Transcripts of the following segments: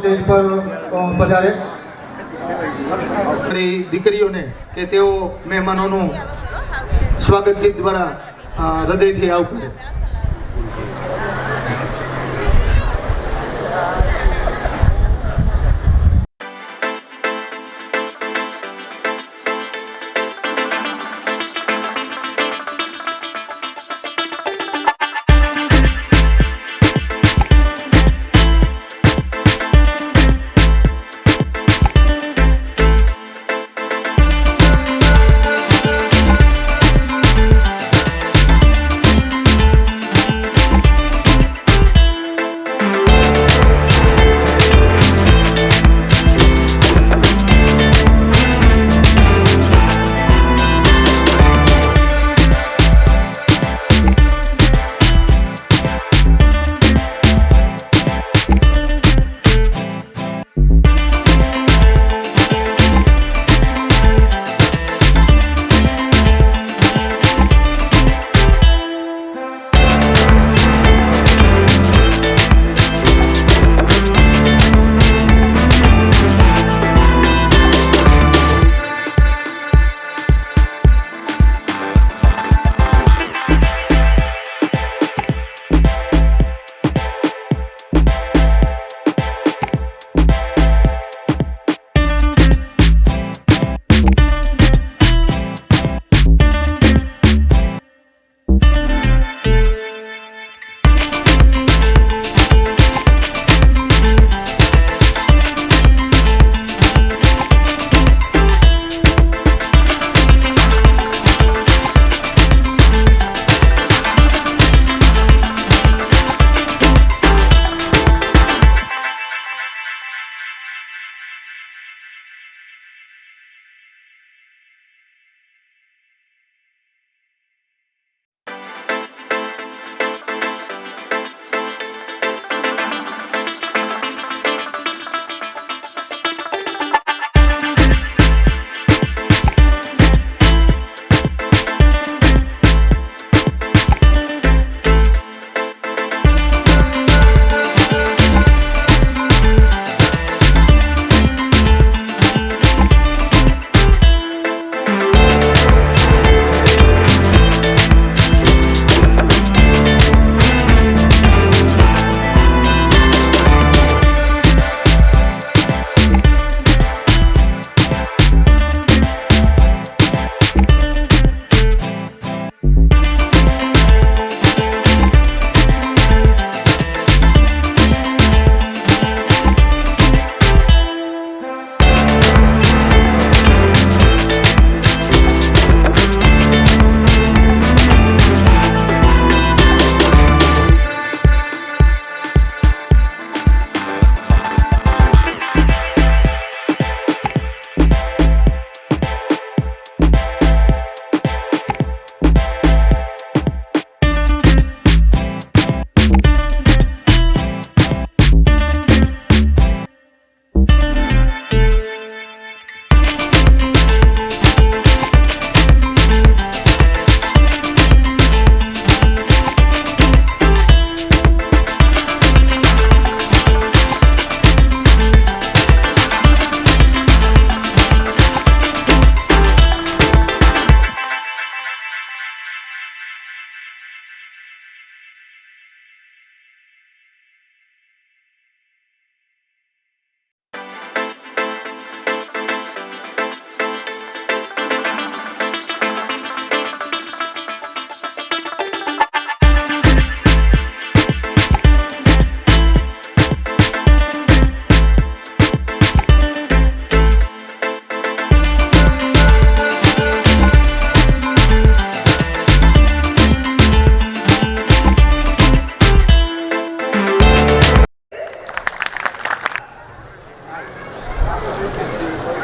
Stage પર પધારે. દીકરીઓને કે તેઓ મહેમાનોનું સ્વાગત ગીત દ્વારા હૃદયથી આવકારે.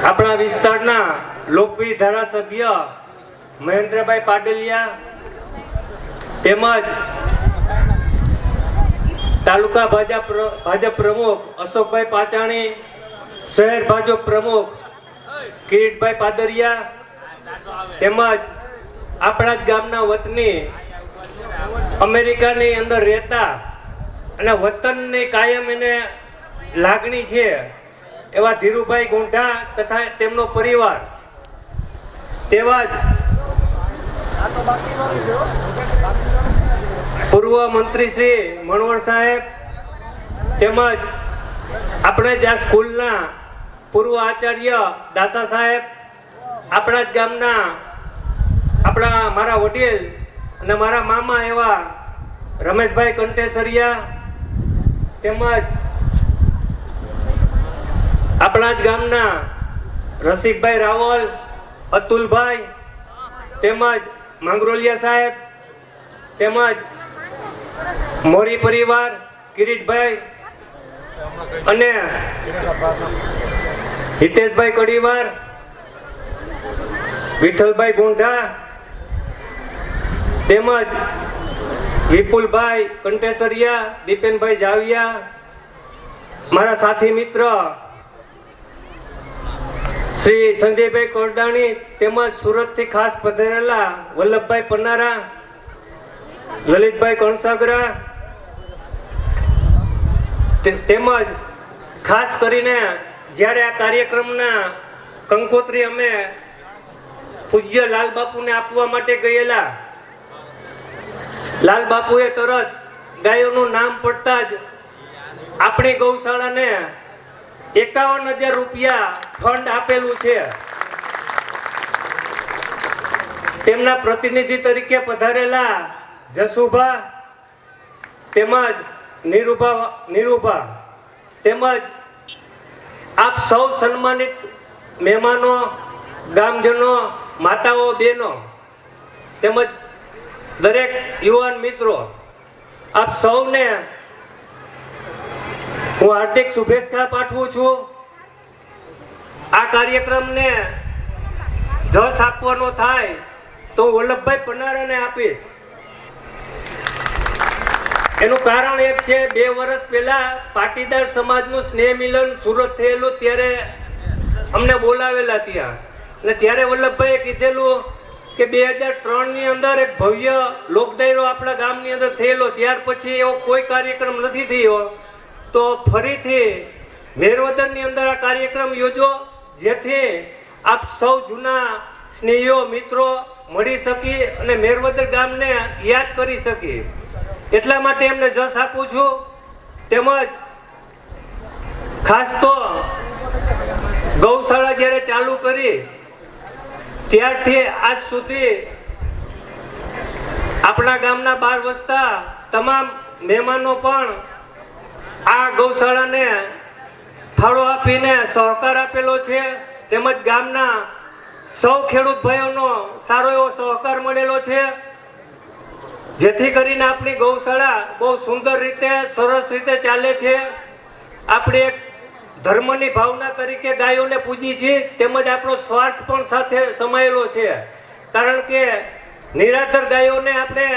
આપણા વિસ્તારના લોકપ્રિય ધારાસભ્ય મહેન્દ્રભાઈ પાડલિયા તેમજ તાલુકા ભાજપ પ્રમુખ અશોકભાઈ પાચાણી, શહેર ભાજપ પ્રમુખ કિરીટભાઈ પાદરિયા તેમજ આપણા જ ગામના વતની અમેરિકાની અંદર રહેતા અને વતનની કાયમ એને લાગણી છે એવા ધીરુભાઈ ગોંઢા તથા તેમનો પરિવાર, તેવા જ પૂર્વ મંત્રી શ્રી મણવર સાહેબ, તેમજ આપણે જ આ સ્કૂલના પૂર્વ આચાર્ય દાસા સાહેબ, આપણા જ ગામના મારા વડીલ અને મારા મામા એવા રમેશભાઈ કંટેસરિયા, તેમજ આપણા જ ગામના રસિકભાઈ રાવલ, અતુલભાઈ, તેમજ માંગરોલિયા સાહેબ, તેમજ મોરી પરિવાર, કિરીટભાઈ અને હિતેશભાઈ કડીવાર, વિઠ્ઠલભાઈ ગોંઢા, તેમજ વિપુલભાઈ કંટેસરિયા, દીપેનભાઈ જાવિયા, મારા સાથી મિત્ર શ્રી સંજયભાઈ કોરડાણી, તેમજ સુરતથી ખાસ પધારેલા વલ્લભભાઈ પન્નારા, લલિતભાઈ કણસાગરા, તેમજ ખાસ કરીને જ્યારે આ કાર્યક્રમના કંકોત્રી અમે પૂજ્ય લાલ બાપુને આપવા માટે ગયેલા, લાલ બાપુએ તરત ગાયોનું નામ પડતા જ આપણી ગૌશાળાને 51,000 રૂપિયા ફંડ આપેલું છે. તેમના પ્રતિનિધિ તરીકે પધારેલા જસુભા, તેમજ નીરુભા, તેમજ આપ સૌ સન્માનિત મહેમાનો, ગામજનો, માતાઓ, બહેનો, તેમજ દરેક યુવાન મિત્રો, આપ સૌને હું હાર્દિક શુભેચ્છા પાઠવું છું. આ કાર્યક્રમને જશ આપવાનો થાય તો વલ્લભભાઈ પન્નારાને આપીશ. એનું કારણ એક છે, 2 વર્ષ પહેલા પાટીદાર સમાજનું સ્નેહ મિલન સુરત થયેલું, ત્યારે અમને બોલાવેલા ત્યાં, અને ત્યારે વલ્લભભાઈએ કીધેલું કે 2003 ની અંદર એક ભવ્ય લોકડાયરો આપણા ગામની અંદર થયેલો, ત્યાર પછી એવો કોઈ કાર્યક્રમ નથી થયો. તો ફરીથી મેરવદનની અંદર આ કાર્યક્રમ યોજો, જેથી આપ સૌ જૂના સ્નેહીઓ મિત્રો મળી શકી અને મેરવદર ગામને યાદ કરી શકી, એટલા માટે એમને જશ આપું છું. તેમજ ખાસ તો ગૌશાળા જ્યારે ચાલુ કરી ત્યારથી આજ સુધી આપણા ગામના બહાર વસતા તમામ મહેમાનો પણ આ ગૌશાળાને ફાળો આપીને સહકાર આપેલો છે. તેમજ ગામના સૌ ખેડૂત ભાઈઓનો સારો એવો સહકાર મળેલો છે, જેથી કરીને આપણી ગૌશાળા બહુ સુંદર રીતે, સરસ રીતે ચાલે છે. આપણે એક ધર્મની ભાવના તરીકે ગાયોને પૂજી છીએ, તેમજ આપણો સ્વાર્થ પણ સાથે સમાયેલો છે, કારણ કે નિરાધાર ગાયોને આપણે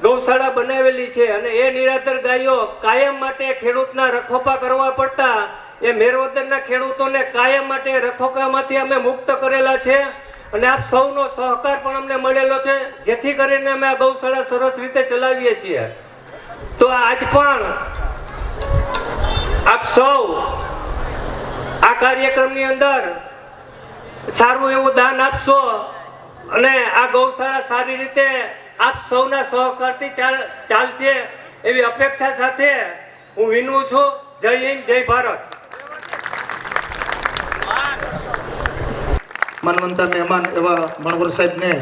ગૌશાળા બનાવેલી છે, અને એ નિરાધાર ગાયો કાયમ માટે ખેડૂતના રખોપા કરવા પડતા એ મેરવદરના ખેડૂતોને કાયમ માટે રખોપામાંથી અમે મુક્ત કરેલા છે, અને આપ સૌનો સહકાર પણ અમને મળેલો છે, જેથી કરીને અમે આ ગૌશાળા સરસ રીતે ચલાવીએ છીએ. તો આજ પણ આપ સૌ આ કાર્યક્રમની અંદર સારું એવું દાન આપશો, અને આ ગૌશાળા સારી રીતે આપ સૌના સહકારથી ચાલશે એવી અપેક્ષા સાથે હું વિનવું છું. જય હિન્દ, જય ભારત. માનવંતા મહેમાન એવા મણવર સાહેબને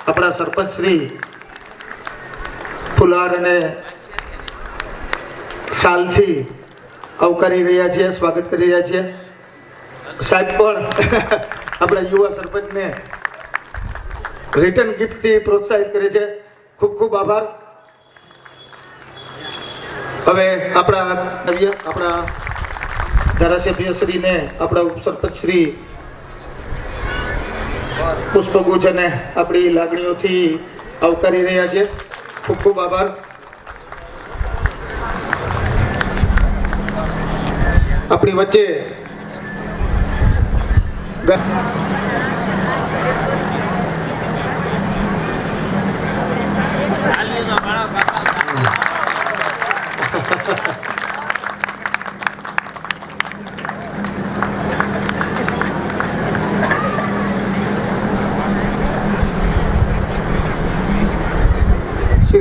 આપણા સરપંચ શ્રી ફુલાર અને સાલથી આવકારી રહ્યા છીએ, સ્વાગત કરી રહ્યા છીએ. સાહેબ પણ આપણા યુવા સરપંચને રિટર્ન ગિફ્ટથી પ્રોત્સાહિત કરે છે. ખૂબ ખૂબ આભાર. હવે આપણા ધારાસભ્ય શ્રીને આપણા ઉપસરપંચ શ્રી પુષ્પગુચ્છ અને આપણી લાગણીઓથી આવકારી રહ્યા છે. ખૂબ ખૂબ આભાર. આપણી વચ્ચે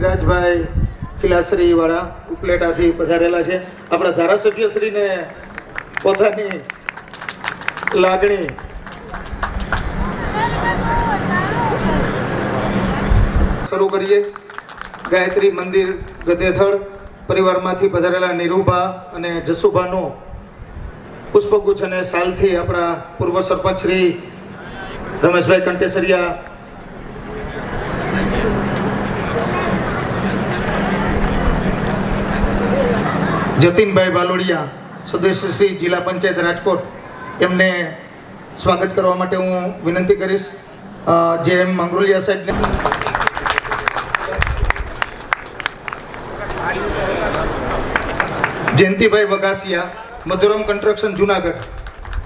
રાજભાઈ ખીલાશ્રી વાળા ઉપલેટાથી પધારેલા છે. આપણા ધારાસભ્યશ્રીને પોતાની લાગણી શરૂ કરીએ. ગાયત્રી મંદિર ગધેથળ પરિવારમાંથી પધારેલા નીરુભા અને જસુભાનો પુષ્પગુચ્છ અને સાલથી આપણા પૂર્વ સરપંચ શ્રી રમેશભાઈ કંટેસરિયા, જતીનભાઈ બાલોડિયા, સદસ્ય શ્રી જિલ્લા પંચાયત રાજકોટ, એમને સ્વાગત કરવા માટે હું વિનંતી કરીશ. જે એમ મંગરોલિયા સાહેબને, જયંતિભાઈ વગાસિયા, મધુરમ કન્સ્ટ્રક્શન જુનાગઢ,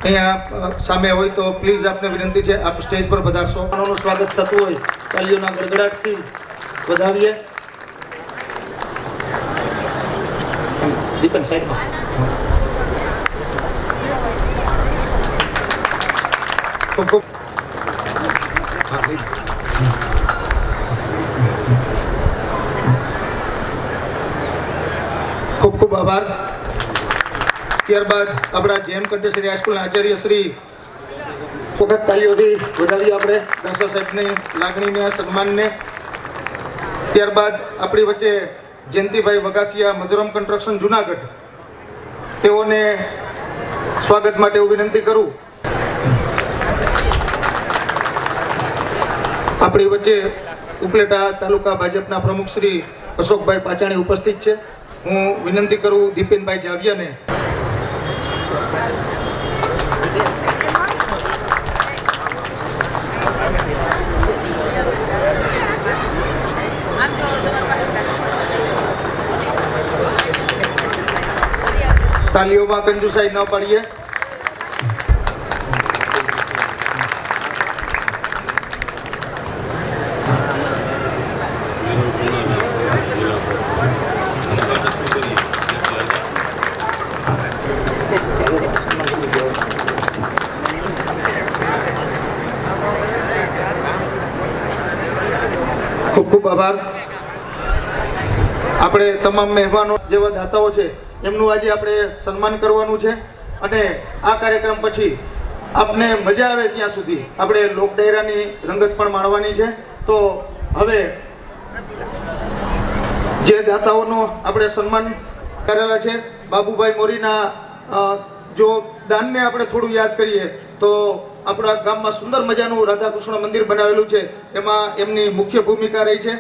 અહીંયા સામે હોય તો પ્લીઝ આપને વિનંતી છે આપ સ્ટેજ પર પધારશો. નું સ્વાગત થતું હોય તાલીઓના ગડગડાટથી વધાવીએ. દીપન સાહેબમાં ખૂબ ખૂબ ખૂબ ખૂબ આભાર. ત્યારબાદ આપણા જેમ કંટેસરી હાઈસ્કૂલના આચાર્ય શ્રી વખત તાલીઓથી વધાવીએ આપણે દાસા સાહેબની લાગણીને, સન્માનને. ત્યારબાદ આપણી વચ્ચે જયંતિભાઈ વગાસિયા, મધુરમ કન્સ્ટ્રક્શન જુનાગઢ, તેઓને સ્વાગત માટે હું વિનંતી કરું. આપણી વચ્ચે ઉપલેટા તાલુકા ભાજપના પ્રમુખ શ્રી અશોકભાઈ પાચાણી ઉપસ્થિત છે. હું વિનંતી કરું દીપેનભાઈ જાવિયાને તાલીઓમાં કંજુસાઈ ન પાડીએ. ખૂબ ખૂબ આભાર. આપણે તમામ મહેમાનો જેવા દાતાઓ છે એમનું આજે આપણે સન્માન કરવાનું છે. અને આ કાર્યક્રમ પછી આપને મજા આવે ત્યાં સુધી આપણે લોક ડાયરાની રંગત પણ માણવાની છે. તો હવે જે દાતાઓનો આપણે સન્માન કરેલા છે, બાબુભાઈ મોરીના જો દાનને આપણે થોડું યાદ કરીએ તો આપણા ગામમાં સુંદર મજાનું રાધાકૃષ્ણ મંદિર બનાવેલું છે, એમાં એમની મુખ્ય ભૂમિકા રહી છે.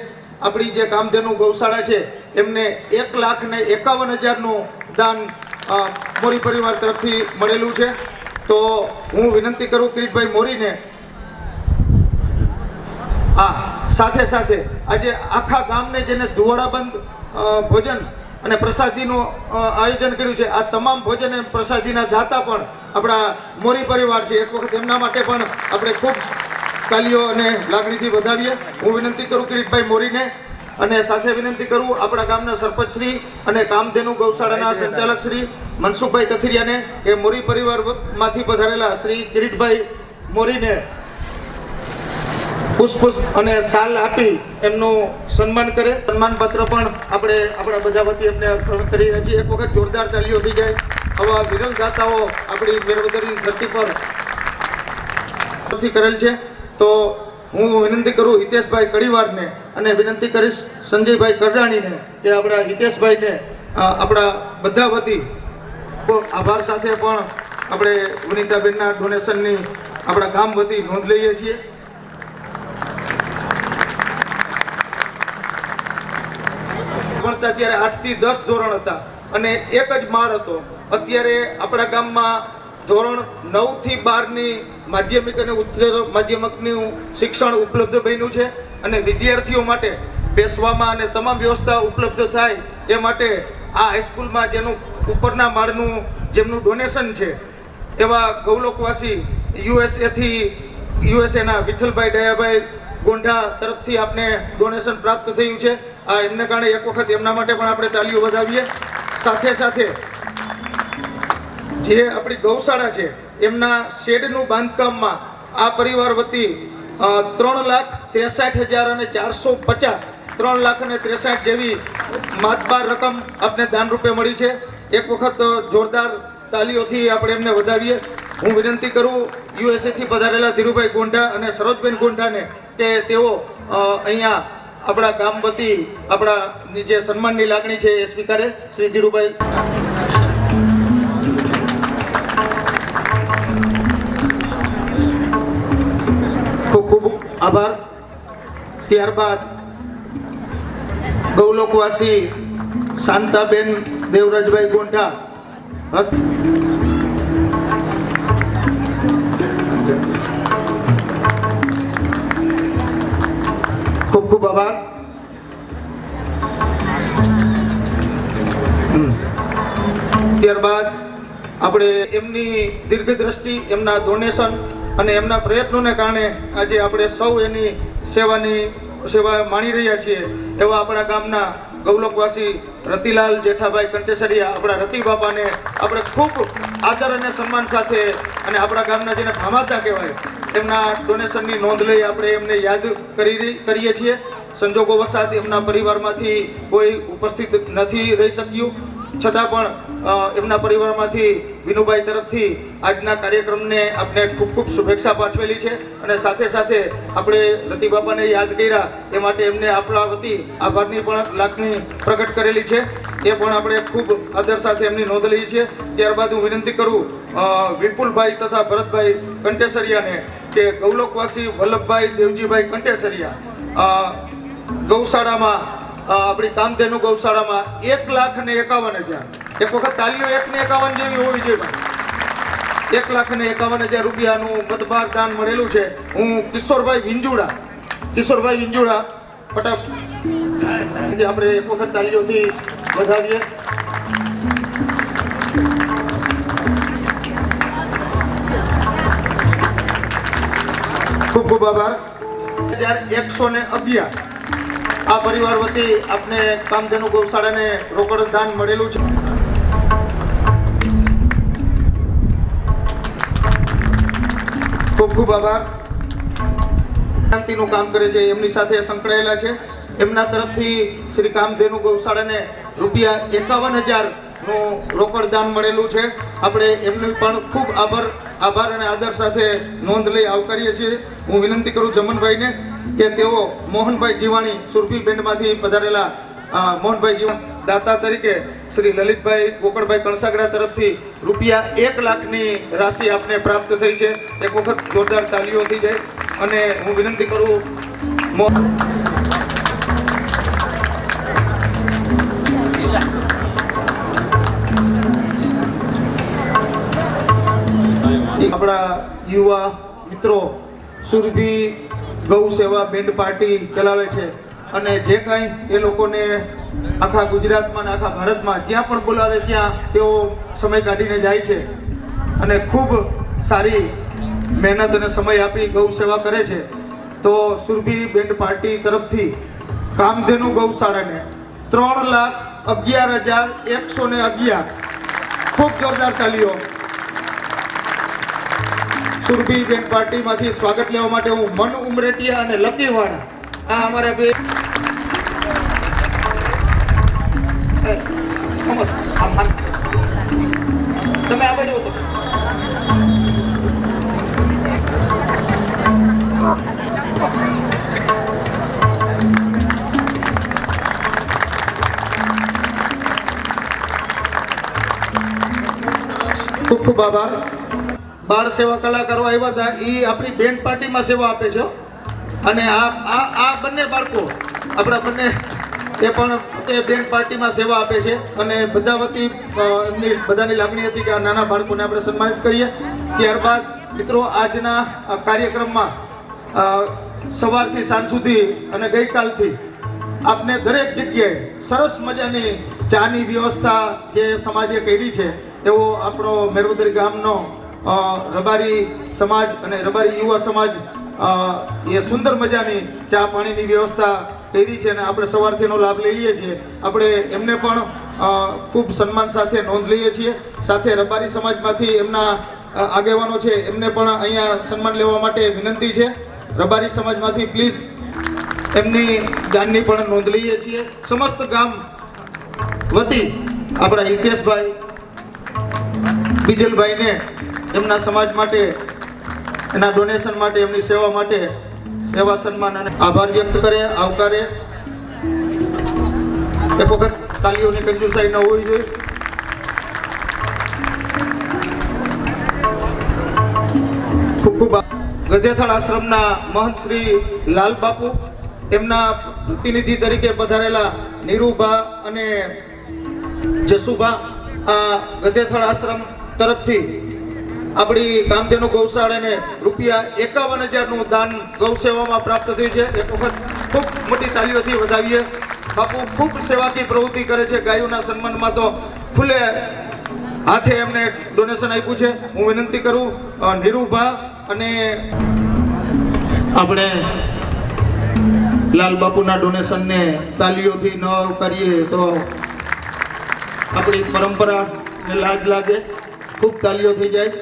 આપણી જે કામધેનુ ગૌશાળા છે એમને 1,51,000નું દાન મોરી પરિવાર તરફથી મળેલું છે. તો હું વિનંતી કરું કિરીટભાઈ મોરીને સાથે સાથે આજે આખા ગામને જેને ધુવાડાબંધ ભોજન અને પ્રસાદીનું આયોજન કર્યું છે, આ તમામ ભોજન અને પ્રસાદીના દાતા પણ આપણા મોરી પરિવાર છે. એક વખત એમના માટે પણ આપણે ખૂબ તાલીઓ અને લાગણીથી વધાવીએ. હું વિનંતી કરું કિરીટભાઈ મોરીને, અને સાથે વિનંતી કરું આપણા ગામના સરપંચ શ્રી અને કામધેનુ ગૌશાળાના સંચાલક શ્રી મનસુખભાઈ કથિરિયાને કે મોરી પરિવારમાંથી પધારેલા શ્રી કિરીટભાઈ મોરીને પુષ્પ અને શાલ આપી એમનું સન્માન કરે. સન્માનપત્ર પણ આપણે આપણા બધા વતી એમને અર્પણ કરી રહ્યા છીએ. એક વખત જોરદાર તાલીઓ થઈ જાય. આવા વિરલ દાતાઓ આપણી મેરવદરની ધરતી પર કરેલ છે. તો હું વિનંતી કરું હિતેશભાઈ કડીવારને અને વિનંતી કરીશ સંજયભાઈ કરડાણીને કે આપણા હિતેશભાઈને આપણા બધા વતી આભાર સાથે પણ આપણે વનિતાબેનના ડોનેશનની આપણા ગામ વતી નોંધ લઈએ છીએ. ભણતા ત્યારે 8 થી 10 ધોરણ હતા અને એક જ માળ હતો. અત્યારે આપણા ગામમાં ધોરણ 9 થી 12ની માધ્યમિક અને ઉચ્ચતર માધ્યમિકનું શિક્ષણ ઉપલબ્ધ બન્યું છે. અને વિદ્યાર્થીઓ માટે બેસવામાં અને તમામ વ્યવસ્થા ઉપલબ્ધ થાય એ માટે આ હાઈસ્કૂલમાં જેનું ઉપરના માળનું જેમનું ડોનેશન છે એવા ગૌલોકવાસી યુએસએના વિઠ્ઠલભાઈ દયાભાઈ ગોંઢા તરફથી આપને ડોનેશન પ્રાપ્ત થયું છે. એમને કારણે એક વખત એમના માટે પણ આપણે તાલીઓ વધાવીએ. સાથે સાથે જે આપણી ગૌશાળા છે એમના શેડનું બાંધકામમાં આ પરિવાર વતી 3,63,450 3,63,000 જેવી માતબાર રકમ આપને દાન રૂપે મળી છે. એક વખત જોરદાર તાલીઓથી આપણે એમને વધાવીએ. હું વિનંતી કરું યુએસએથી પધારેલા ધીરુભાઈ ગોંઢા અને સરોજબેન ગોંઢાને કે તેઓ અહીંયા આપણા ગામ વતી આપણા જે સન્માનની લાગણી છે એ સ્વીકારે. શ્રી ધીરુભાઈ. ખૂબ ખૂબ આભાર. ત્યારબાદ ગૌલોકવાસી શાંતાબેન દેવરાજભાઈ ગોંઢા ખૂબ ખૂબ આભાર. ત્યારબાદ આપણે એમની દીર્ઘદ્રષ્ટિ, એમના ડોનેશન અને એમના પ્રયત્નોને કારણે આજે આપણે સૌ એની સેવા માણી રહ્યા છીએ એવા આપણા ગામના ગૌલોકવાસી રતિલાલ જેઠાભાઈ કંટેસરિયા, આપણા રતિ બાપાને આપણે ખૂબ આદર અને સન્માન સાથે અને આપણા ગામના જેને ભામાસા કહેવાય એમના ડોનેશનની નોંધ લઈ આપણે એમને યાદ કરીએ છીએ. સંજોગો વસાત એમના પરિવારમાંથી કોઈ ઉપસ્થિત નથી રહી શક્યું, છતાં પણ એમના પરિવારમાંથી વિનુભાઈ તરફથી આજના કાર્યક્રમને આપણે ખૂબ ખૂબ શુભેચ્છા પાઠવેલી છે. અને સાથે સાથે આપણે રતિબાપાને યાદ કર્યા એ માટે એમને આપણા વતી આભારની પણ લાગણી પ્રગટ કરેલી છે. એ પણ આપણે ખૂબ આદર સાથે એમની નોંધ લઈએ છીએ. ત્યારબાદ હું વિનંતી કરું વિપુલભાઈ તથા ભરતભાઈ કંટેસરિયાને કે ગૌલોકવાસી વલ્લભભાઈ દેવજીભાઈ કંટેસરિયા ગૌશાળામાં આપણી કામધેનુ ગૌશાળામાં 1,51,000, એક વખત તાલીઓ 1,51 જેવી હોવી જોઈએ. 1,51,000 રૂપિયાનું મતબાર દાન મળેલું છે. હું કિશોરભાઈ વિંજુડા ફટાફટ આપણે એક વખત તાલીઓથી વધાવીએ. ખૂબ ખૂબ આભાર. 1,111 આ પરિવાર વતી આપને કામધેનુ ગૌશાળાને રોકડ દાન મળેલું છે. ખૂબ ખૂબ આભાર. શાંતિનું કામ કરે છે, એમની સાથે સંકળાયેલા છે. એમના તરફથી શ્રી કામધેનુ ગૌશાળાને રૂપિયા 51,000 નું રોકડ દાન મળેલું છે. આપણે એમનું પણ ખૂબ આભાર અને આદર સાથે નોંધ લઈ આવકારીએ છીએ. હું વિનંતી કરું જમનભાઈને કે તેઓ મોહનભાઈ જીવાણી સુરભી બેન્ડમાંથી પધારેલા મોહનભાઈ જીવાણી દાતા તરીકે શ્રી લલિતભાઈ ગોકળભાઈ કણસાગરા તરફથી રૂપિયા 1,00,000ની રાશિ આપને પ્રાપ્ત થઈ છે. એક વખત જોરદાર તાલીઓ થઈ જાય. અને હું વિનંતી કરું આપણા યુવા મિત્રો સુરભી ગૌ સેવા બેન્ડ પાર્ટી ચલાવે છે અને જે કાંઈ એ લોકોને આખા ગુજરાતમાં અને આખા ભારતમાં જ્યાં પણ બોલાવે ત્યાં તેઓ સમય કાઢીને જાય છે અને ખૂબ સારી મહેનત અને સમય આપી ગૌ સેવા કરે છે. તો સુરભી બેન્ડ પાર્ટી તરફથી કામધેનુ ગૌશાળાને 3,11,111 ખૂબ જોરદાર તાલીઓ. સુરભી બેન્ડ પાર્ટીમાંથી સ્વાગત લેવા માટે હું મન ઉમરેટિયા અને લકીવાળા આ અમારા બે તમે આ બાજુ હતો. ખૂબ ખૂબ આભાર. બાળ સેવા કલાકારો આવ્યા હતા, એ આપણી બેન્ડ પાર્ટીમાં સેવા આપે છે. અને આ બંને બાળકો આપણા બંને એ પણ તે બેન્ડ પાર્ટીમાં સેવા આપે છે. અને બધા વતી એમની બધાની લાગણી હતી કે આ નાના બાળકોને આપણે સન્માનિત કરીએ. ત્યારબાદ મિત્રો આજના કાર્યક્રમમાં સવારથી સાંજ સુધી અને ગઈકાલથી આપને દરેક જગ્યાએ સરસ મજાની ચાની વ્યવસ્થા જે સમાજે કરી છે એવો આપણો મેરવદરી ગામનો રબારી સમાજ અને રબારી યુવા સમાજ એ સુંદર મજાની ચા પાણીની વ્યવસ્થા કરી છે અને આપણે સવારથી એનો લાભ લઈએ છીએ. આપણે એમને પણ ખૂબ સન્માન સાથે નોંધ લઈએ છીએ. સાથે રબારી સમાજમાંથી એમના આગેવાનો છે એમને પણ અહીંયા સન્માન લેવા માટે વિનંતી છે. રબારી સમાજમાંથી પ્લીઝ એમની દાનની પણ નોંધ લઈએ છીએ. સમસ્ત ગામ વતી આપણા હિતેશભાઈ બીજલભાઈને એમના સમાજ માટે, એના ડોનેશન માટે, એમની સેવા માટે સેવા સન્માન અને આભાર વ્યક્ત કરે, આવકારે. એક વખત તાલીઓની કંજુસાઈ ન હોવી જોઈએ. ખૂબ ખૂબ ગધેથળ આશ્રમના મહંત શ્રી લાલ બાપુ, એમના પ્રતિનિધિ તરીકે પધારેલા નીરુભા અને જસુભા, આ ગધેથળ આશ્રમ તરફથી આપણી કામધેનુ ગૌશાળાને ₹51,000નું દાન ગૌસેવામાં પ્રાપ્ત થયું છે. એક વખત ખૂબ મોટી તાલીઓથી વધાવીએ. બાપુ ખૂબ સેવાકી પ્રવૃત્તિ કરે છે. ગાયોના સન્માનમાં તો ખુલ્લે હાથે એમને ડોનેશન આપ્યું છે. હું વિનંતી કરું નીરુભા અને આપણે લાલ બાપુના ડોનેશનને તાલીઓથી ન આવકારીએ તો આપણી પરંપરાને લાજ લાગે. ખૂબ તાલીઓ થઈ જાય.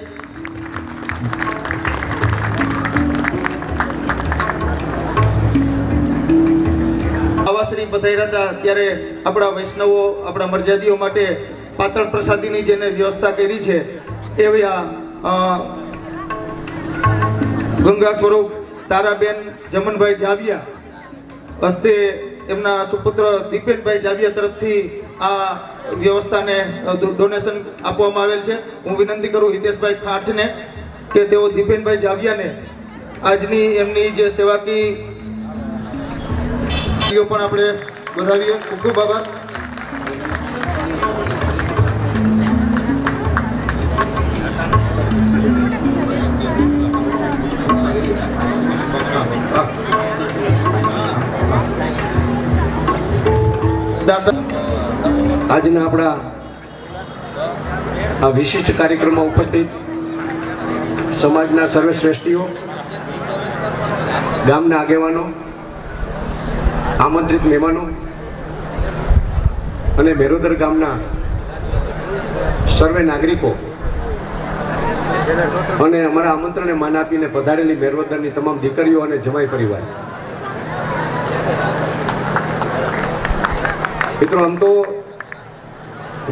આવાશ્રી પધાર્યા હતા ત્યારે આપણા વૈષ્ણવો, આપણા મર્યાદીઓ માટે પાતળ પ્રસાદીની જેને વ્યવસ્થા કરી છે એવા ગંગા સ્વરૂપ તારાબેન જમનભાઈ જાવિયા હસ્તે એમના સુપુત્ર દીપેનભાઈ જાવિયા તરફથી આ વ્યવસ્થાને ડોનેશન આપવામાં આવેલ છે. હું વિનંતી કરું હિતેશભાઈ ખાંઠને કે તેઓ દીપેનભાઈ જાવિયાને આજની એમની જે સેવાકી પણ આપણે વધાવીએ. ખૂબ ખૂબ આભાર. આજના આપણા આ વિશિષ્ટ કાર્યક્રમમાં ઉપસ્થિત સમાજના સર્વશ્રેષ્ઠીઓ, ગામના આગેવાનો, આમંત્રિત મહેમાનો અને મેરોદર ગામના સર્વે નાગરિકો અને અમારા આમંત્રણને માન આપીને પધારેલી મેરોદરની તમામ દીકરીઓ અને જમાઈ પરિવાર. મિત્રો, આમ તો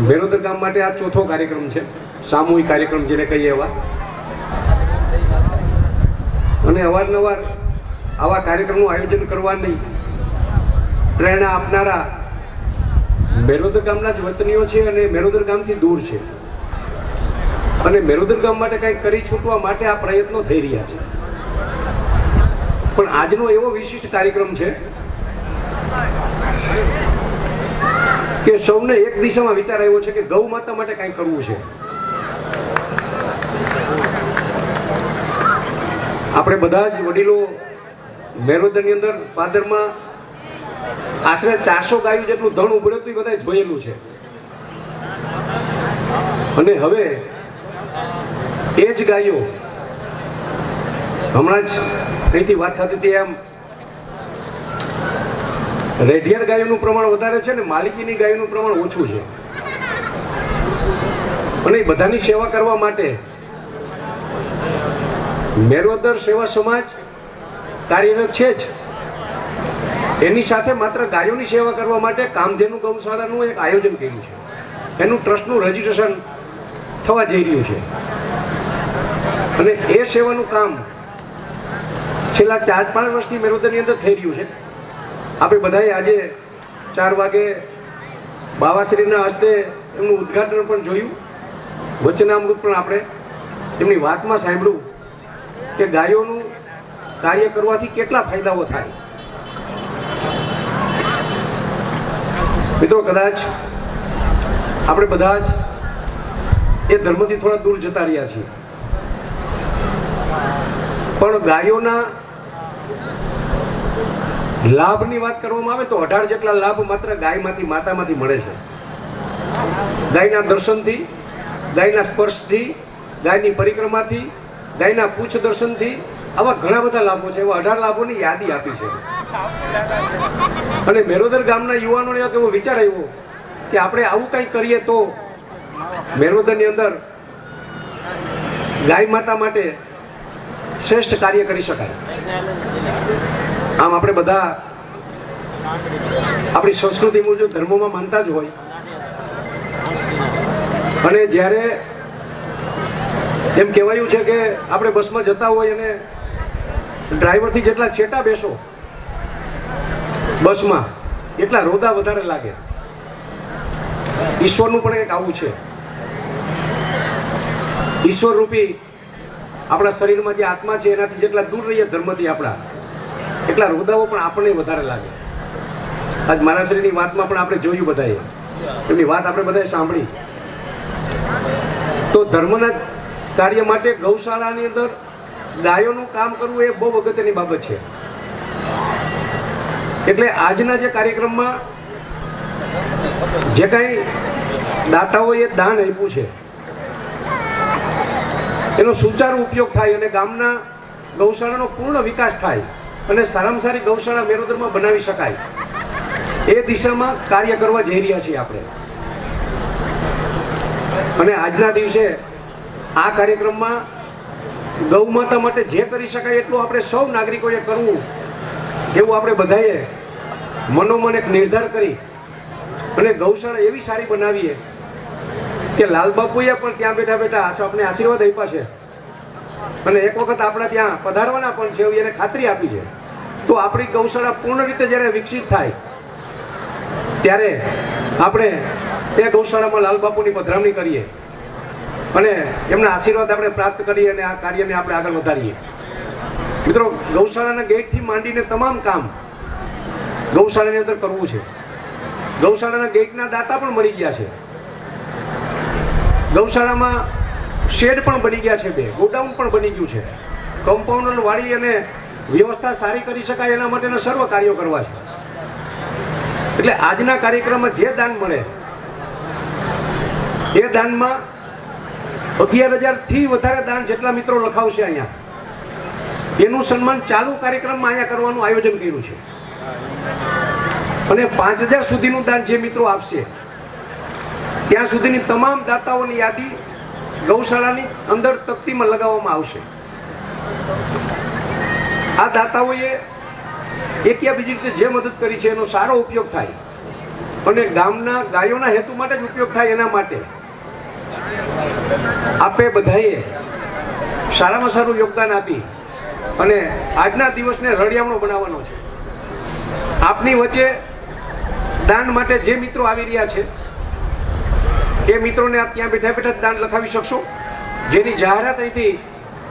મેરોદર ગામ માટે આ ચોથો કાર્યક્રમ છે, સામૂહિક કાર્યક્રમ જેને કહીએ એવા. અને અવારનવાર આવા કાર્યક્રમનું આયોજન કરવાની પ્રેરણા આપનારા મેરોદર ગામના જ વતનીઓ છે અને મેરોદર ગામથી દૂર છે અને મેરોદર ગામ માટે કંઈક કરી છૂટવા માટે આ પ્રયત્નો થઈ રહ્યા છે. પણ આજનો એવો વિશિષ્ટ કાર્યક્રમ છે કે સૌને એક દિશામાં વિચાર આવ્યો છે કે ગૌ માતા માટે કંઈક કરવું છે. આપણે બધા જ વડીલો મેરોદરની અંદર પાદરમાં આશરે 400 ગાયો જેટલું ધણ ઉભર્યું હતું એ બધાએ જોયેલું છે. અને હવે એ જ ગાયો, હમણાં જ અહીંથી વાત થતી હતી એમ, રેઢિયાર ગાયોનું પ્રમાણ વધારે છે ને માલિકીની ગાયોનું પ્રમાણ ઓછું છે. અને એ બધાની સેવા કરવા માટે મેરોદર સેવા સમાજ કાર્યરત છે જ. એની સાથે માત્ર ગાયોની સેવા કરવા માટે કામધેનુ ગૌશાળાનું એક આયોજન કર્યું છે. એનું ટ્રસ્ટનું રજીસ્ટ્રેશન થવા જઈ રહ્યું છે અને એ સેવાનું કામ છેલ્લા 4-5 વર્ષથી મેરોદરની અંદર થઈ રહ્યું છે. આપણે બધાએ આજે 4 વાગે બાવાશ્રીના હસ્તે એમનું ઉદ્ઘાટન પણ જોયું. વચનામૃત પણ આપણે એમની વાતમાં સાંભળ્યું કે ગાયોનું કાર્ય કરવાથી કેટલા ફાયદાઓ થાય. મિત્રો, કદાચ આપણે બધા જ એ ધર્મથી થોડા દૂર જતા રહ્યા છીએ, પણ ગાયોના લાભની વાત કરવામાં આવે તો 18 જેટલા લાભ માત્ર ગાયમાંથી, માતામાંથી મળે છે. ગાયના દર્શનથી, ગાયના સ્પર્શથી, ગાયની પરિક્રમાથી, ગાયના પૂછ દર્શનથી આવા ઘણા બધા લાભો છે. એવા 18 લાભોની યાદી આપી છે. અને મેરોદર ગામના યુવાનોને એવો વિચાર આવ્યો કે આપણે આવું કંઈક કરીએ તો મેરોદરની અંદર ગાય માતા માટે શ્રેષ્ઠ કાર્ય કરી શકાય. આમ આપણે બધા આપણી સંસ્કૃતિ મુજબ ધર્મોમાં માનતા જ હોય. અને જ્યારે એમ કહેવાયું છે કે આપણે બસમાં જતા હોય અને ડ્રાઈવરથી જેટલા છેટા બેસો બસમાં એટલા રોદા વધારે લાગે. ઈશ્વરનું પણ એક આવું છે. ઈશ્વર રૂપી આપણા શરીરમાં જે આત્મા છે એનાથી જેટલા દૂર રહીએ ધર્મથી આપણા એટલા રોદાઓ પણ આપણને વધારે લાગે. આજ મારા શરીરની વાતમાં પણ આપણે જોયું બધાએ, એમની વાત આપણે બધાએ સાંભળી. તો ધર્મના કાર્ય માટે ગૌશાળાની અંદર ગાયોનું કામ કરવું એ બહુ અગત્યની બાબત છે. એટલે આજના જે કાર્યક્રમમાં જે કાંઈ દાતાઓએ દાન આપ્યું છે એનો સુચારુ ઉપયોગ થાય અને ગામના ગૌશાળાનો પૂર્ણ વિકાસ થાય અને સારામાં સારી ગૌશાળા મેરુદરમાં બનાવી શકાય એ દિશામાં કાર્ય કરવા જઈ રહ્યા છીએ આપણે. અને આજના દિવસે આ કાર્યક્રમમાં ગૌ માતા માટે જે કરી શકાય એટલું આપણે સૌ નાગરિકોએ કરવું એવું આપણે બધાએ મનોમન એક નિર્ધાર કરી અને ગૌશાળા એવી સારી બનાવીએ કે લાલબાપુએ પણ ત્યાં બેઠા બેઠા આપણે આશીર્વાદ આપ્યા છે અને એક વખત આપણા ત્યાં પધારવાના પણ છે એવી એને ખાતરી આપી છે. તો આપણી ગૌશાળા પૂર્ણ રીતે જ્યારે વિકસિત થાય ત્યારે આપણે એ ગૌશાળામાં લાલબાપુની પધરામણી કરીએ અને એમના આશીર્વાદ આપણે પ્રાપ્ત કરીએ અને આ કાર્યને આપણે આગળ વધારીએ. મિત્રો, ગૌશાળાના ગેટથી માંડીને તમામ કામ ગૌશાળાની અંદર કરવું છે. ગૌશાળાના ગેટના દાતા પણ મળી ગયા છે. ગૌશાળામાં શેડ પણ બની ગયા છે, 2 ગોડાઉન પણ બની ગયું છે. કમ્પાઉન્ડર વાળી અને વ્યવસ્થા સારી કરી શકાય એના માટેના સર્વ કાર્યો કરવા છે. એટલે આજના કાર્યક્રમમાં જે દાન મળે એ દાનમાં 11,000થી વધારે દાન જેટલા મિત્રો લખાવશે અહીંયા એનું સન્માન ચાલુ કાર્યક્રમમાં અહીંયા કરવાનું આયોજન કર્યું છે. અને 5,000 સુધીનું દાન જે મિત્રો આપશે ત્યાં સુધીની તમામ દાતાઓની યાદી ગૌશાળાની અંદર તકતીમાં લગાવવામાં આવશે. આ દાતાઓએ એક યા બીજી રીતે જે મદદ કરી છે એનો સારો ઉપયોગ થાય અને ગામના ગાયોના હેતુ માટે જ ઉપયોગ થાય એના માટે આપે બધાએ સારામાં સારું યોગદાન આપી અને આજના દિવસને રળિયામણો બનાવવાનો છે. આપની વચ્ચે દાન માટે જે મિત્રો આવી રહ્યા છે એ મિત્રોને આપ ત્યાં બેઠા બેઠા દાન લખાવી શકશો, જેની જાહેરાત અહીંથી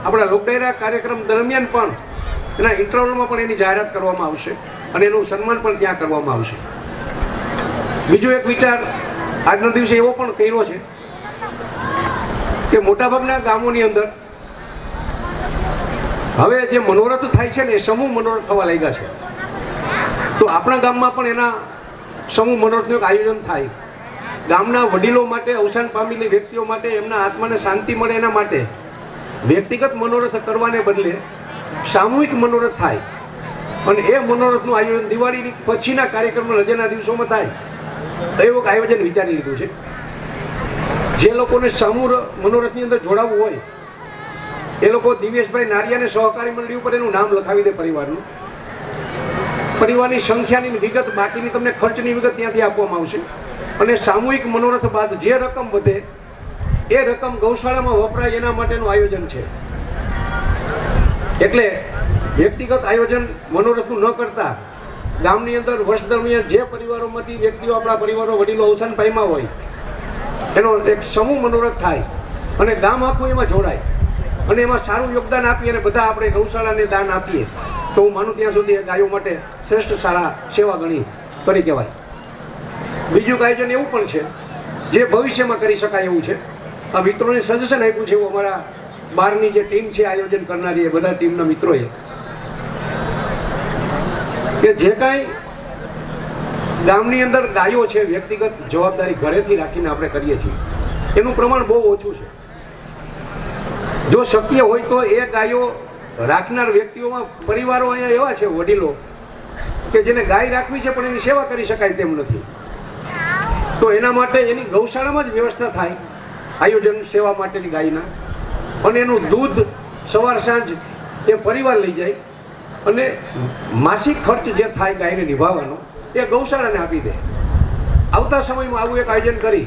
આપણા લોકડાયરા કાર્યક્રમ દરમિયાન પણ એના ઇન્ટરવલમાં પણ એની જાહેરાત કરવામાં આવશે અને એનું સન્માન પણ ત્યાં કરવામાં આવશે. બીજો એક વિચાર આજના દિવસે એવો પણ કર્યો છે કે મોટાભાગના ગામોની અંદર હવે જે મનોરથ થાય છે ને એ સમૂહ મનોરથ થવા લાગ્યા છે. તો આપણા ગામમાં પણ એના સમૂહ મનોરથનું એક આયોજન થાય. ગામના વડીલો માટે, અવસાન પામેલી વ્યક્તિઓ માટે, એમના આત્માને શાંતિ મળે એના માટે વ્યક્તિગત મનોરથ કરવાને બદલે સામૂહિક મનોરથ થાય અને એ મનોરથનું આયોજન દિવાળી પછીના કાર્યક્રમ રજાના દિવસોમાં થાય એવું એક આયોજન વિચારી લીધું છે. જે લોકોને સમૂહ મનોરથની અંદર જોડાવવું હોય એ લોકો દિવેશભાઈ નારિયાને સહકારી મંડળી ઉપર એનું નામ લખાવી દે પરિવારનું. પરિવારની સંખ્યાની વિગત, બાકીની તમને ખર્ચની વિગત ત્યાંથી આપવામાં આવશે અને સામૂહિક મનોરથ બાદ જે રકમ વધે એ રકમ ગૌશાળામાં વપરાય એના માટેનું આયોજન છે. એટલે વ્યક્તિગત આયોજન મનોરથનું ન કરતા ગામની અંદર વર્ષ દરમિયાન જે પરિવારોમાંથી વ્યક્તિઓ, આપણા પરિવારો વડીલો અવસાન પામ્યા હોય એનો એક સમૂહ મનોરથ થાય અને ગામ આખું એમાં જોડાય અને એમાં સારું યોગદાન આપીએ અને બધા આપણે ગૌશાળાને દાન આપીએ તો હું માનું ત્યાં સુધી ગાયો માટે શ્રેષ્ઠ શાળા સેવા ગણી કરી કહેવાય. બીજું આયોજન એવું પણ છે જે ભવિષ્યમાં કરી શકાય એવું છે. આ મિત્રોને સજેશન આપ્યું છે એવું અમારા બહારની જે ટીમ છે આયોજન કરનારી એ બધા ટીમના મિત્રોએ કે જે કાંઈ ગામની અંદર ગાયો છે વ્યક્તિગત જવાબદારી ઘરેથી રાખીને આપણે કરીએ છીએ એનું પ્રમાણ બહુ ઓછું છે. જો શક્ય હોય તો એ ગાયો રાખનાર વ્યક્તિઓમાં પરિવારો અહીંયા એવા છે વડીલો કે જેને ગાય રાખવી છે પણ એની સેવા કરી શકાય તેમ નથી. તો એના માટે એની ગૌશાળામાં જ વ્યવસ્થા થાય આયોજન સેવા માટેની ગાયના અને એનું દૂધ સવાર સાંજ એ પરિવાર લઈ જાય અને માસિક ખર્ચ જે થાય ગાયને નિભાવવાનો એ ગૌશાળાને આપી દે. આવતા સમયમાં આવું એક આયોજન કરી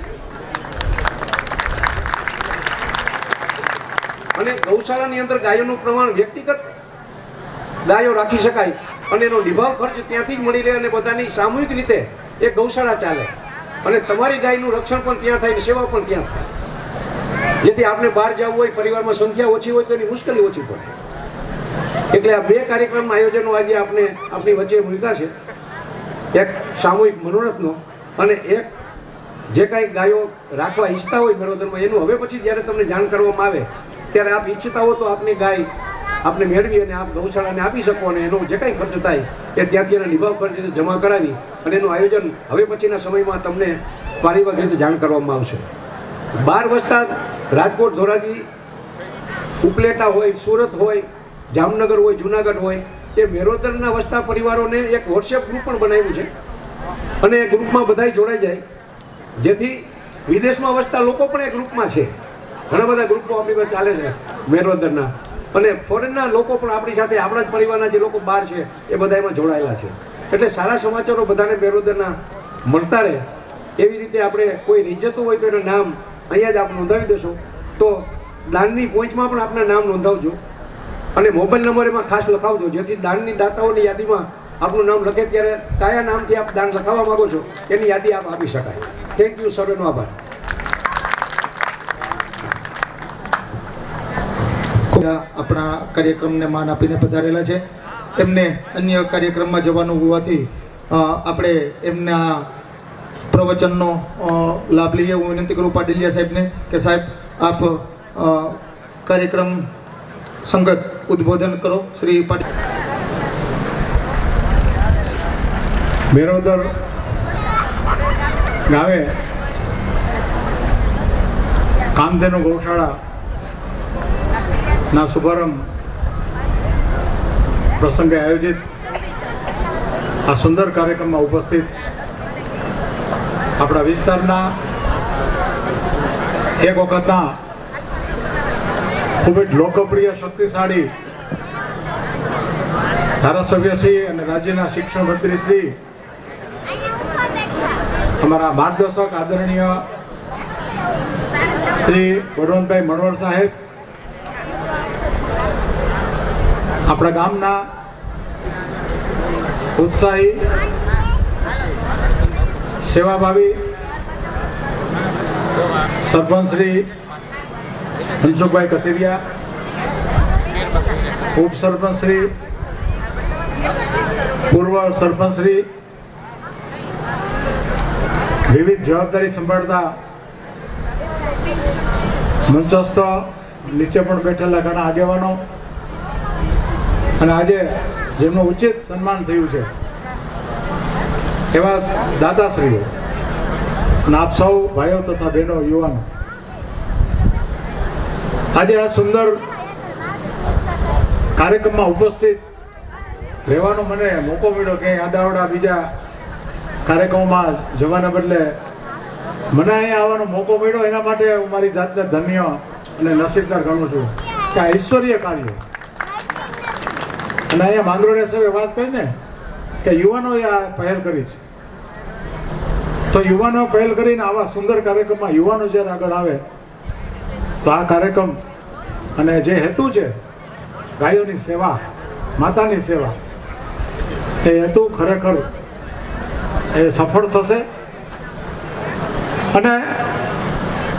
અને ગૌશાળાની અંદર ગાયોનું પ્રમાણ વ્યક્તિગત ગાયો રાખી શકાય અને એનો નિભાવ ખર્ચ ત્યાંથી જ મળી રહે અને બધાની સામૂહિક રીતે એક ગૌશાળા ચાલે અને તમારી ગાયનું રક્ષણ પણ ત્યાં થાય અને સેવા પણ ત્યાં થાય, જેથી આપણે બહાર જવું હોય, પરિવારમાં સંખ્યા ઓછી હોય તો એની મુશ્કેલી ઓછી પડે. એટલે આ 2 કાર્યક્રમના આયોજનો આજે આપણે આપણી વચ્ચે મૂક્યા છે, એક સામૂહિક મનોરથનો અને એક જે કાંઈ ગાયો રાખવા ઈચ્છતા હોય મેળોદરમાં એનું હવે પછી જ્યારે તમને જાણ કરવામાં આવે ત્યારે આપ ઈચ્છતા હો તો આપની ગાય આપને મેળવી અને આપ ગૌશાળાને આપી શકો અને એનો જે કાંઈ ખર્ચ થાય એ ત્યાંથી એના નિભાવ ખર્ચ જમા કરાવી અને એનું આયોજન હવે પછીના સમયમાં તમને પારિવારિક રીતે જાણ કરવામાં આવશે. બહાર વસતા રાજકોટ, ધોરાજી, ઉપલેટા હોય, સુરત હોય, જામનગર હોય, જુનાગઢ હોય, એ મેરોદરના વસતા પરિવારોને એક વોટ્સએપ ગ્રુપ પણ બનાવ્યું છે અને એ ગ્રુપમાં બધાય જોડાઈ જાય, જેથી વિદેશમાં વસતા લોકો પણ એ ગ્રુપમાં છે. ઘણા બધા ગ્રુપો આપણી પાસે ચાલે છે મેરોદરના, અને ફોરેનના લોકો પણ આપણી સાથે, આપણા જ પરિવારના જે લોકો બહાર છે એ બધા એમાં જોડાયેલા છે. એટલે સારા સમાચારો બધાને મેરોદરના મળતા રહે એવી રીતે આપણે કોઈ રહી જતું હોય તો એનું નામ અહીંયા જ આપ નોંધાવી દેશો તો દાનની પહોંચમાં પણ આપના નામ નોંધાવજો અને મોબાઈલ નંબર એમાં ખાસ લખાવજો, જેથી દાનની દાતાઓની યાદીમાં આપનું નામ લખે ત્યારે કયા નામથી આપ દાન લખાવવા માંગો છો એની યાદી આપ આપી શકાય. થેન્ક યુ, સર્વેનો આભાર. આપણા કાર્યક્રમને માન આપીને પધારેલા છે. તેમને અન્ય કાર્યક્રમમાં જવાનું હોવાથી આપણે એમના પ્રવચનનો લાભ લઈએ. હું વિનંતી કરું પાટીલિયા સાહેબને કે સાહેબ આપ કાર્યક્રમ સંગત ઉદ્બોધન કરો. શ્રી પાટીલ. મેરોદર ગામે કામધેનુ ગૌશાળા ના શુભારંભ પ્રસંગે આયોજિત આ સુંદર કાર્યક્રમમાં ઉપસ્થિત આપણા વિસ્તારના એક વખતના ખૂબ જ લોકપ્રિય, શક્તિશાળી ધારાસભ્ય શ્રી અને રાજ્યના શિક્ષણ મંત્રી શ્રી, અમારા માર્ગદર્શક આદરણીય શ્રી બળવંતભાઈ મણવર સાહેબ, આપણા ગામના ઉત્સાહી, સેવાભાવી સરપંચ શ્રી મનસુખભાઈ કથિરિયા, ઉપસરપંચ શ્રી, પૂર્વ સરપંચ શ્રી, વિવિધ જવાબદારી સંભાળતા મંચસ્થ નીચે પણ બેઠેલા ઘણા આગેવાનો અને આજે જેમનું ઉચિત સન્માન થયું છે એવા દાતાશ્રીઓ અને આપ સૌ ભાઈઓ તથા બહેનો, યુવાનો, આજે આ સુંદર કાર્યક્રમમાં ઉપસ્થિત રહેવાનો મને મોકો મળ્યો કે આડાવડા બીજા કાર્યક્રમોમાં જવાના બદલે મને અહીંયા આવવાનો મોકો મળ્યો. એના માટે હું મારી જાતને ધન્ય અને નસીબદાર ગણું છું કે આ ઈશ્વરીય કાર્ય. અને અહીંયા માંગરોળે સાહેબે વાત કરીને કે યુવાનોએ આ પહેલ કરી છે, તો યુવાનો પહેલ કરીને આવા સુંદર કાર્યક્રમમાં યુવાનો જ્યારે આગળ આવે તો આ કાર્યક્રમ અને જે હેતુ છે ગાયોની સેવા, માતાની સેવા, એ હેતુ ખરેખર એ સફળ થશે. અને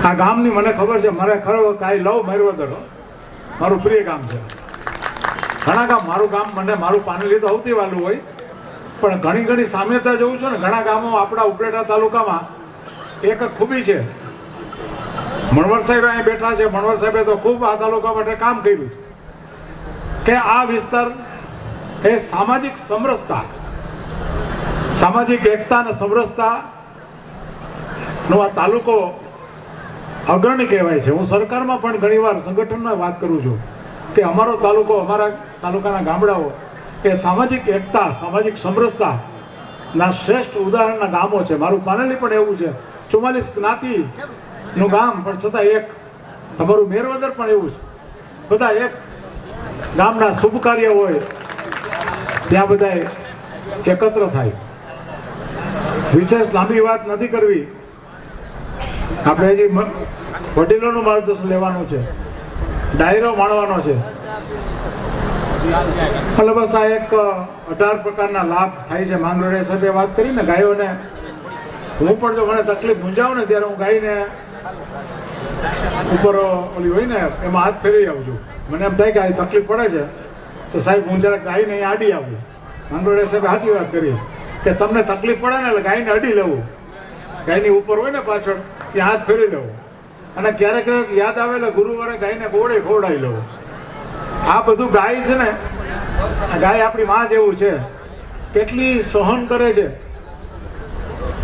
આ ગામની મને ખબર છે, મને ખરો કાંઈ લવ મેરવદર મારું પ્રિય ગામ છે. ઘણા ગામ, મારું ગામ મને મારું પાનેલી તો સૌથી વાલું હોય, પણ ઘણી ઘણી સામ્યતા જોઉં છું ને ઘણા ગામો આપણા ઉપલેટા તાલુકામાં એક ખૂબી છે. મણવર સાહેબ અહીં બેઠા છે, મણવર સાહેબે તો ખૂબ આ તાલુકા માટે કામ કર્યું કે આ વિસ્તાર એ સામાજિક સમરસતા, સામાજિક એકતા અને સમરસતા નો આ તાલુકો અગ્રણી કહેવાય છે. હું સરકારમાં પણ ઘણીવાર સંગઠનમાં વાત કરું છું કે અમારો તાલુકો, અમારા તાલુકાના ગામડાઓ એ સામાજિક એકતા, સામાજિક સમરસતા ના શ્રેષ્ઠ ઉદાહરણના ગામો છે. મારું પાનેલી પણ એવું છે, 44 જ્ઞાતિનું ગામ પણ છતાં એક. તમારું મેરવદર પણ એવું છે, બધા એક ગામના શુભ કાર્ય હોય ત્યાં બધા એકત્ર થાય. વિશેષ લાંબી વાત નથી કરવી. આપણે હજી વડીલોનું માર્ગદર્શન લેવાનું છે, ડાયરો માણવાનો છે. એટલે બસ આ એક 18 પ્રકારના લાભ થાય છે. માંગરોળિયા સાહેબે વાત કરી ને ગાયોને, હું પણ જો મને તકલીફ મૂંઝાવું ને ત્યારે હું ગાયને ઉપર ઓલી હોય ને એમાં હાથ ફેરવી આવું છું. મને એમ થાય કે આ તકલીફ પડે છે તો સાહેબ હું જરાક ગાયને અહીંયા આડી આવું. માંગરોળિયા સાહેબે સાચી વાત કરી કે તમને તકલીફ પડે ને એટલે ગાયને અડી લેવું, ગાયની ઉપર હોય ને પાછળ ત્યાં હાથ ફેરવી લેવું, અને ક્યારેક ક્યારેક યાદ આવે એટલે ગુરુવારે ગાયને ગોળે ખવડાવી લેવું. આ બધું ગાય છે ને, આ ગાય આપણી માં જેવું છે. કેટલી સહન કરે છે.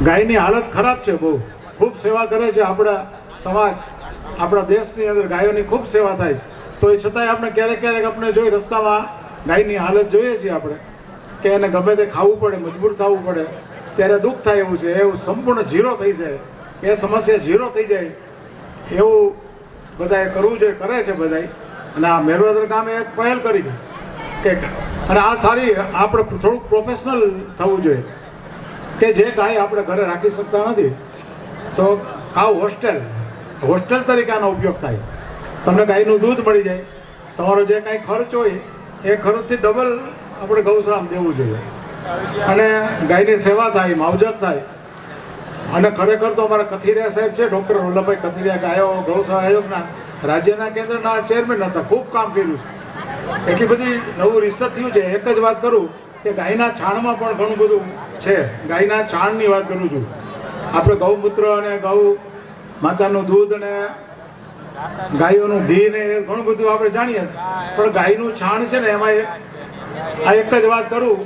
ગાયની હાલત ખરાબ છે બહુ, ખૂબ સેવા કરે છે. આપણા સમાજ, આપણા દેશની અંદર ગાયોની ખૂબ સેવા થાય છે. તો એ છતાંય આપણે ક્યારેક ક્યારેક આપણે જોઈ રસ્તામાં ગાયની હાલત જોઈએ છીએ આપણે કે એને ગમે તે ખાવું પડે, મજબૂર થવું પડે, ત્યારે દુઃખ થાય એવું છે. એવું સંપૂર્ણ ઝીરો થઈ જાય, એ સમસ્યા ઝીરો થઈ જાય એવું બધાએ કરવું જોઈએ, કરે છે બધાએ. અને આ મેરવદર ગામે એક પહેલ કરી છે કે, અને આ સારી, આપણે થોડુંક પ્રોફેશનલ થવું જોઈએ કે જે ગાય આપણે ઘરે રાખી શકતા નથી તો કાવ હોસ્ટેલ તરીકે આનો ઉપયોગ થાય. તમને ગાયનું દૂધ મળી જાય, તમારો જે કાંઈ ખર્ચ હોય એ ખર્ચથી ડબલ આપણે ગૌશાળામાં દેવું જોઈએ, અને ગાયની સેવા થાય, માવજત થાય. અને ખરેખર તો અમારા કથિરિયા સાહેબ છે, ડૉક્ટર વલ્લભભાઈ કથિરિયા, ગાયો ગૌશાળા આયોગના રાજ્યના કેન્દ્રના ચેરમેન હતા, ખૂબ કામ કર્યું છે. એટલી બધી નવું રિસર્ચ થયું છે. એક જ વાત કરું કે ગાયના છાણમાં પણ ઘણું બધું છે. ગાયના છાણની વાત કરું છું. આપણે ગૌમૂત્ર અને ગૌ માતાનું દૂધ અને ગાયોનું ઘી ને એ ઘણું બધું આપણે જાણીએ છીએ, પણ ગાયનું છાણ છે ને એમાં આ એક જ વાત કરું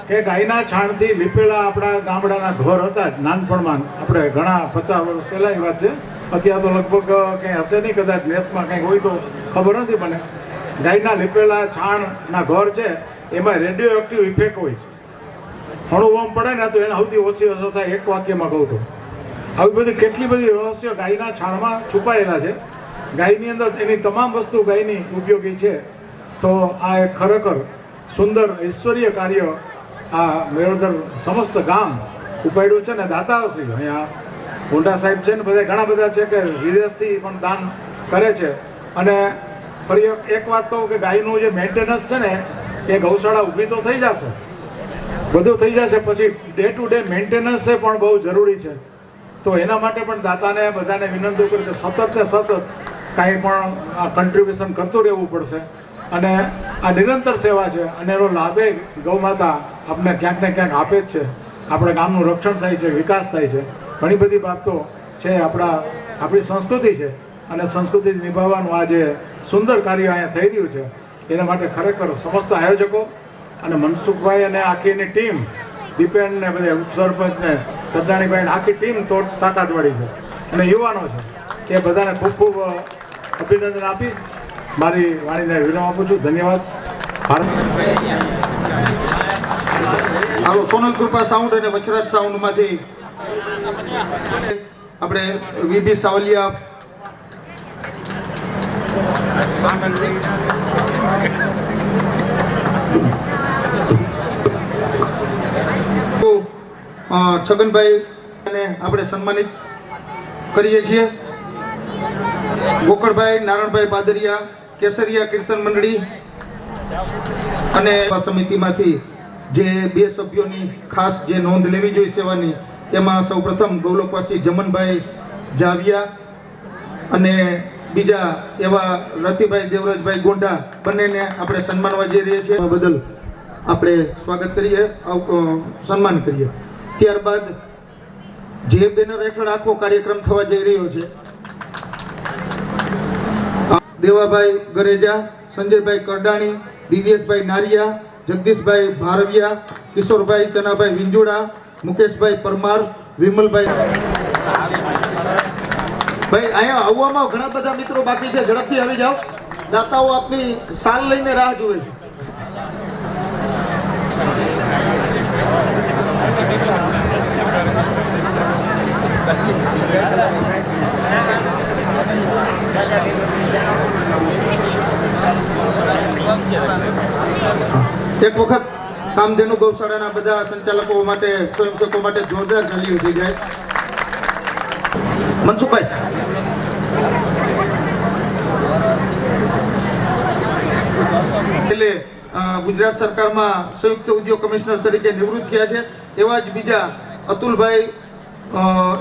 કે ગાયના છાણથી લીપેલા આપણા ગામડાના ઘર હતા નાનપણમાં, આપણે ઘણા 50 વર્ષ પહેલાંની વાત છે. અત્યારે તો લગભગ કંઈ હશે નહીં, કદાચ દેશમાં કંઈક હોય તો ખબર નથી મને. ગાયના લીપેલા છાણના ઘર છે એમાં રેડિયો એક્ટિવ ઇફેક્ટ હોય છે. ઘણું ઓમ પડે ને તો એને સૌથી ઓછી અસર થાય, એક વાક્યમાં કહું તો. આવી બધી કેટલી બધી રહસ્યો ગાયના છાણમાં છુપાયેલા છે. ગાયની અંદર એની તમામ વસ્તુ ગાયની ઉપયોગી છે. તો આ એક ખરેખર સુંદર ઈશ્વરીય કાર્ય આ મેળવદર સમસ્ત ગામ ઉપાડ્યું છે ને. દાતાશ્રી અહીંયા હોન્ડા સાહેબ છે ને બધા ઘણા બધા છે કે વિદેશથી પણ દાન કરે છે. અને ફરી એક વાત કહું કે ગાયનું જે મેન્ટેનન્સ છે ને એ ગૌશાળા ઊભી તો થઈ જશે, બધું થઈ જશે, પછી ડે ટુ ડે મેન્ટેનન્સ એ પણ બહુ જરૂરી છે. તો એના માટે પણ દાતાને બધાને વિનંતી કરું કે સતત ને સતત કાંઈ પણ આ કન્ટ્રીબ્યુશન કરતું રહેવું પડશે. અને આ નિરંતર સેવા છે અને એનો લાભે ગૌ માતા આપણે ક્યાંક ને ક્યાંક આપે જ છે. આપણે ગામનું રક્ષણ થાય છે, વિકાસ થાય છે, ઘણી બધી બાબતો છે. આપણી સંસ્કૃતિ છે અને સંસ્કૃતિ નિભાવવાનું આ જે સુંદર કાર્ય અહીંયા થઈ રહ્યું છે એના માટે ખરેખર સમસ્ત આયોજકો અને મનસુખભાઈ અને આખી એની ટીમ, દીપેન ને બધા ઉપસરપંચ ને કદાણીભાઈ આખી ટીમ તો તાકાતવાળી છે અને યુવાનો છે. એ બધાને ખૂબ ખૂબ અભિનંદન આપી મારી વાણીને વિરામ આપું છું. ધન્યવાદ. હાલો, સોનલ કૃપા સાઉન્ડ અને વચરાજ સાઉન્ડમાંથી આપણે વીબી સાવલિયા છગનભાઈ અને આપણે સન્માનિત કરીએ છીએ. ગોકળભાઈ નારણભાઈ બાદરિયા, કેસરિયા કીર્તન મંડળી અને સમિતિમાંથી જે 2 સભ્યોની ખાસ જે નોંધ લેવી જોઈએ સેવાની, એમાં સૌપ્રથમ ગૌલોકવાસી જમનભાઈ જાવિયા અને બીજા એવા રતિભાઈ દેવરાજભાઈ ગોંઢા, બંનેને આપણે સન્માનવા જઈ રહ્યા છીએ. બદલ આપણે સ્વાગત કરીએ, સન્માન કરીએ. ત્યારબાદ જે બેનર હેઠળ આખો કાર્યક્રમ થવા જઈ રહ્યો છે, દેવાભાઈ ગરેજા, સંજયભાઈ કરડાણી, દિવ્યેશભાઈ નારિયા, જગદીશભાઈ ભારવિયા, કિશોરભાઈ ચનાભાઈ વિંજોડા, મુકેશભાઈ પરમાર, વિમલભાઈ. ભાઈ અહીંયા આવવામાં ઘણા બધા મિત્રો બાકી છે, ઝડપથી આવી જાઓ. દાતાઓ આપની સાલ લઈને રાહ જુએ છે. એક વખત કામધેનુ ગૌશાળાના બધા સંચાલકો માટે, સ્વયંસેવકો માટે જોરદાર તાલીઓ થઈ જાય. મનસુખભાઈ, એટલે ગુજરાત સરકારમાં સંયુક્ત ઉદ્યોગ કમિશનર તરીકે નિવૃત્ત થયા છે. એવા જ બીજા અતુલભાઈ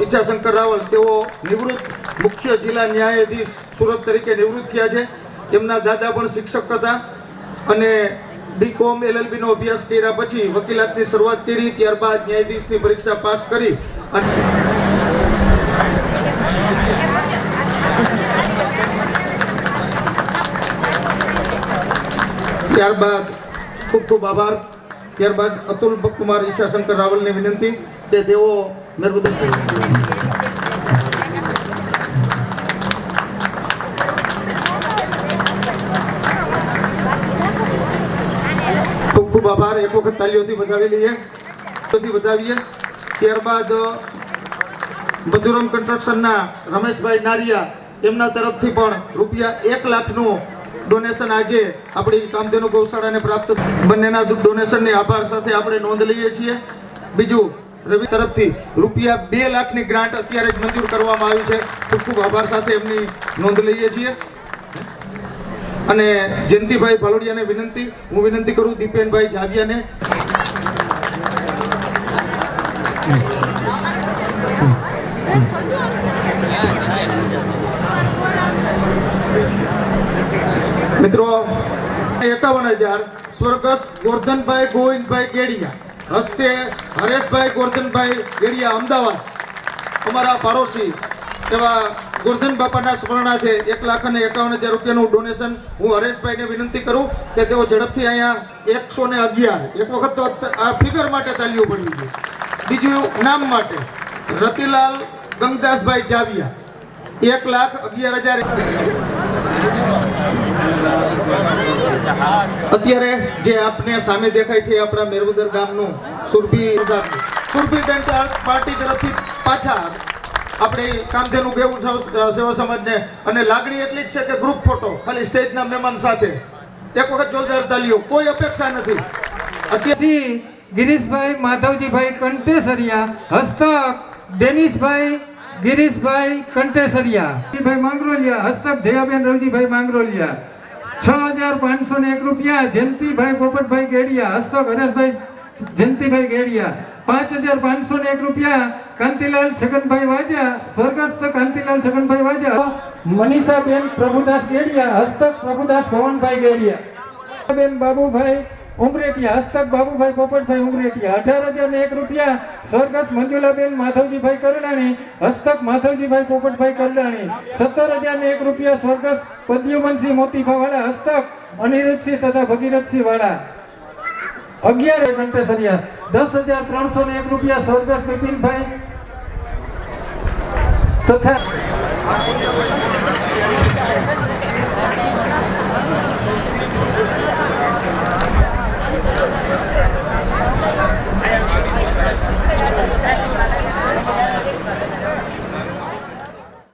ઈચ્છાશંકર રાવલ, તેઓ નિવૃત્ત મુખ્ય જિલ્લા ન્યાયાધીશ સુરત તરીકે નિવૃત્ત થયા છે. એમના દાદા પણ શિક્ષક હતા અને BCom LLB નો અભ્યાસ કર્યા પછી વકીલાતની શરૂઆત કરી. ત્યારબાદ ન્યાયાધીશની પરીક્ષા પાસ કરી અને ત્યારબાદ ખૂબ ખૂબ આભાર. ત્યારબાદ અતુલ કુમાર ઈચ્છાશંકર રાવલને વિનંતી કે તેઓ મહેરબાની ખૂબ ખૂબ આભાર. એક વખત તાલીઓથી વધાવીએ. ત્યારબાદ મધુરમ કન્સ્ટ્રક્શનના રમેશભાઈ નારિયા, એમના તરફથી પણ ₹1 લાખનું ડોનેશન આજે આપણી કામધેનુ ગૌશાળાને પ્રાપ્ત. બંનેના ડોનેશનની આભાર સાથે આપણે નોંધ લઈએ છીએ. બીજું, રવિ તરફથી ₹2 લાખની ગ્રાન્ટ અત્યારે જ મંજૂર કરવામાં આવી છે. ખૂબ ખૂબ આભાર સાથે એમની નોંધ લઈએ છીએ. અને જયંતિભાઈ ભાલોડિયાને હું વિનંતી કરું દીપેનભાઈ જાવિયાને. મિત્રો, 51,000 સ્વર્ગસ્થ ગોરધનભાઈ ગોવિંદભાઈ ગેડિયા હસ્તે હરેશભાઈ ગોરધનભાઈ ગેડિયા અમદાવાદ, અમારા પાડોશી એવા ગોરધન બાપાના સ્મરણાર્થે 1,51,000 રૂપિયાનું ડોનેશન હું હરેશભાઈને વિનંતી કરું કે તેઓ ઝડપથી અહીંયા 111, એક વખત તો આ ફિગર માટે તાલીઓ પડવી જોઈએ. બીજું નામ માટે રતિલાલ ગંગદાસભાઈ જાવિયા 1,11,000. અત્યારે જે આપને સામે દેખાય છે આપણા મેરવદર ગામનું સુરભીબેન પાર્ટી તરફથી પાછા આપણે કામધેનુ સેવા સમાજને, અને લાગણી એટલી જ છે કે ગ્રુપ ફોટો ખાલી સ્ટેજના મહેમાન સાથે. એક વખત જોરદાર તાલીઓ, કોઈ અપેક્ષા નથી. અત્યારે ગિરીશભાઈ માધવજીભાઈ કંટેસરિયા, હસ્તક ડેનિશભાઈ ગિરીશભાઈ કંટેસરિયા, ભાઈ માંગરોલિયા, હસ્તક જયાબેન રવજીભાઈ માંગરોલિયા, 6,501 રૂપિયા જયંતિભાઈ પોપટભાઈ ગેડિયા, હસ્તક હરેશભાઈ જયંતિભાઈ ગેડિયા, 5,501 રૂપિયા કાંતિલાલ છગનભાઈ વાજા, સ્વર્ગસ્થ કાંતિલાલ છગનભાઈ વાજા, મનીષાબેન પ્રભુદાસ ગેડિયા, હસ્તક પ્રભુદાસ ભવનભાઈ ગેડિયા, બેન બાબુભાઈ ઉમરેટિયા, હસ્તક બાબુભાઈ પોપટભાઈ ઉમરેટિયા, 18,001 રૂપિયા સ્વર્ગસ્થ મંજુલાબેન માધવજીભાઈ કરડાણી, હસ્તક માધવજીભાઈ પોપટભાઈ કરડાણી, 17,001 રૂપિયા સ્વર્ગસ્થ પદ્યુમનસિંહ મોતીભાવાળા, હસ્તક અનિરુદ્ધસિંહ તથા ભગીરથસિંહ વાળા, 11 કંટેસરિયા, 10,301 રૂપિયા સ્વર્ગસ્થ બિપિનભાઈ તથા